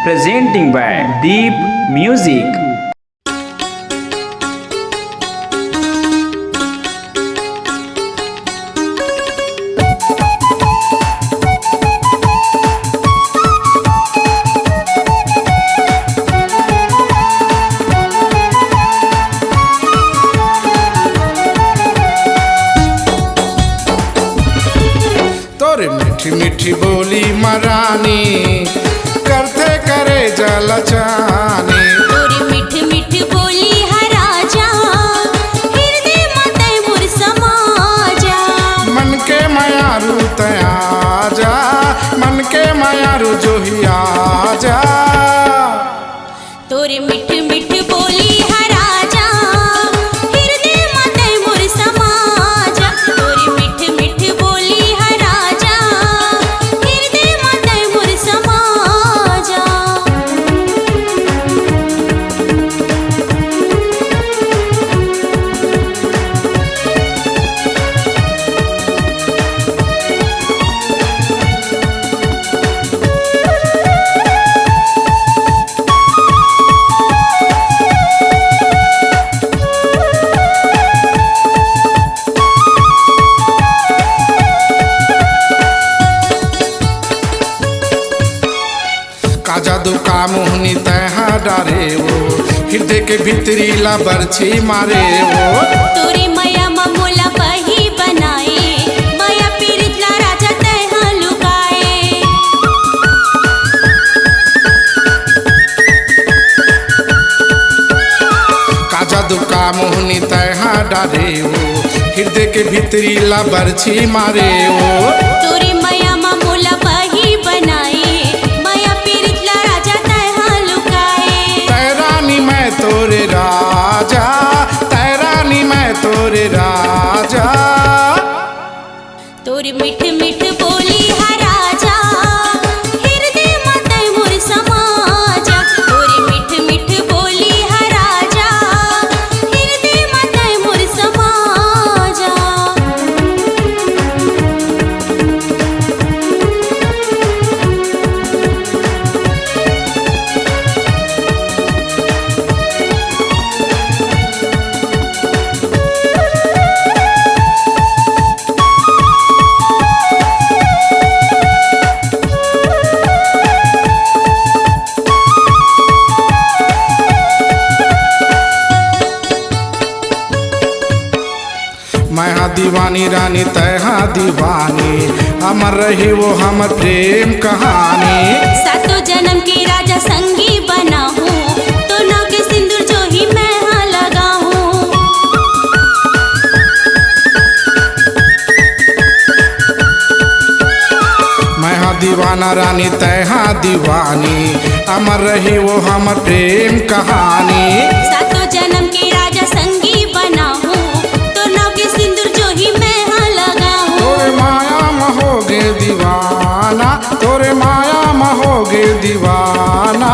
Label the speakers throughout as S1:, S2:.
S1: presenting by Deep Music.
S2: तोरे मीठी मीठी बोली मरानी करते करे जलचानी।
S3: तोरी मिठ मिठ बोली है राजा हृदय मते मोर समाजा।
S2: मन के मायारू तया जा, मन के मायारू जोहिया जा।
S3: तोरी मिठ मिठ बोली है राजा हृदय मते मोर समाजा। तोरी मिठ मिठ बोली है राजा हृदय मते मोर समाजा।
S2: का जादू का मोहनी तहा डारे वो, हृदय के भीतरी ला बरछी मारे वो।
S3: तोरी माया मोला बही बनाए माया पीड़ित ला राजा तैहा लुकाए।
S2: का जादू का मोहनी तहा डारे वो, हृदय के भीतरी ला बरछी मारे वो।
S3: तोरी माया मोला बही बनाए माया पीड़ित ला राजा तैहा लुकाए।
S2: तैरानी मैं तोरे राजा, तैरानी मैं तोरे राजा।
S3: तोरी मिठ मिठ बोली है राजा हृदय मते मोर समाजा। तोरी मिठ मिठ बोली है राजा हृदय मते मोर समाजा।
S2: मैं हाँ दीवानी रानी तैहा दीवानी, अमर रही वो हमर प्रेम कहानी।
S3: सातों जन्म के राजा संगी बना हूँ तो नाव के सिंदूर जो ही मैं हाँ लगा हूँ।
S2: मैं हाँ दीवाना रानी तैहा दीवानी, अमर रही वो हमर प्रेम कहानी।
S3: सातों जन्म के राजा संगी बना हूँ तो नाव के सिंदूर जो ही मैं हाँ लगा हूँ।
S2: तोरे माया में होगे दीवाना, तोरे माया में होगे दीवाना।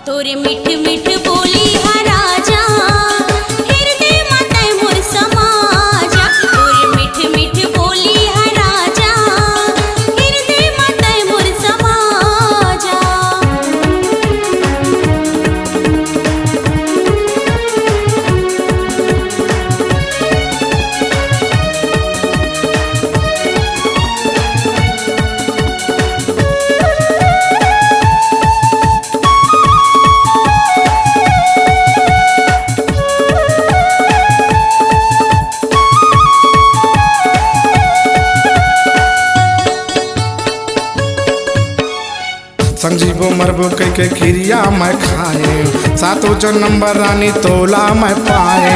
S3: तोरे मिठ मिठ बोली है राजा हृदय मते मोर समाजा। तोरे मिठ मिठ बोली है राजा हृदय मते मोर समाजा।
S2: संजीवो मरबो कह के खिरिया मैं खाए, सातों जन्म रानी तोला मैं पाए।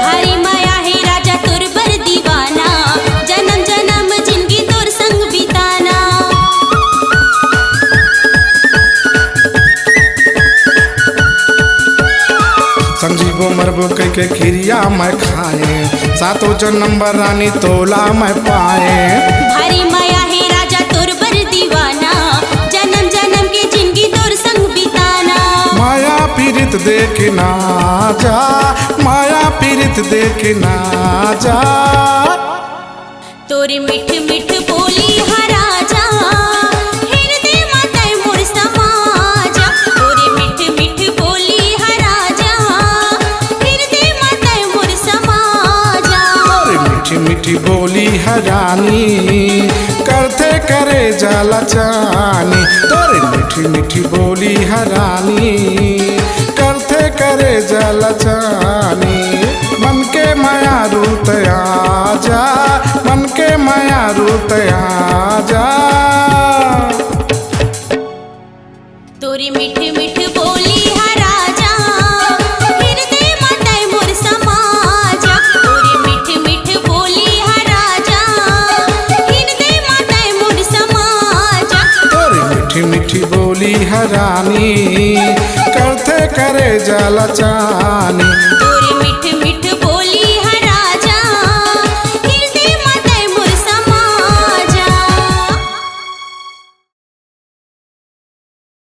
S3: भारी माया है राजा तोर बर दीवाना जन्म जन्म जिंदगी तोर संग बिताना।
S2: संजीवो मरबो कह के खिरिया मैं खाए, सातों जन्म रानी तोला मैं पाए।
S3: भारी माया है राजा तोर बर दीवाना जन्म जन्म के जिंदगी तोर संग बिताना।
S2: माया पीरित देख ना जा, माया पीरित देख ना जा।
S3: तोरी मिठ मिठ बोली हा राजा हृदय माते मोर समा।
S2: हरानी करते करे जाला चानी तोरी मीठी मीठी बोली हरानी करते करे जाला चानी मन के माया रूत आजा मन के माया रूत आजा
S3: तोरी मीठ मीठ बोली हा राजा हृदय मातै मोर समाजा तोरी मीठ मीठ बोली हा राजा हृदय मातै मोर समाजा
S2: तोरी मीठी मीठी बोली हरानी करते करे जाला चानी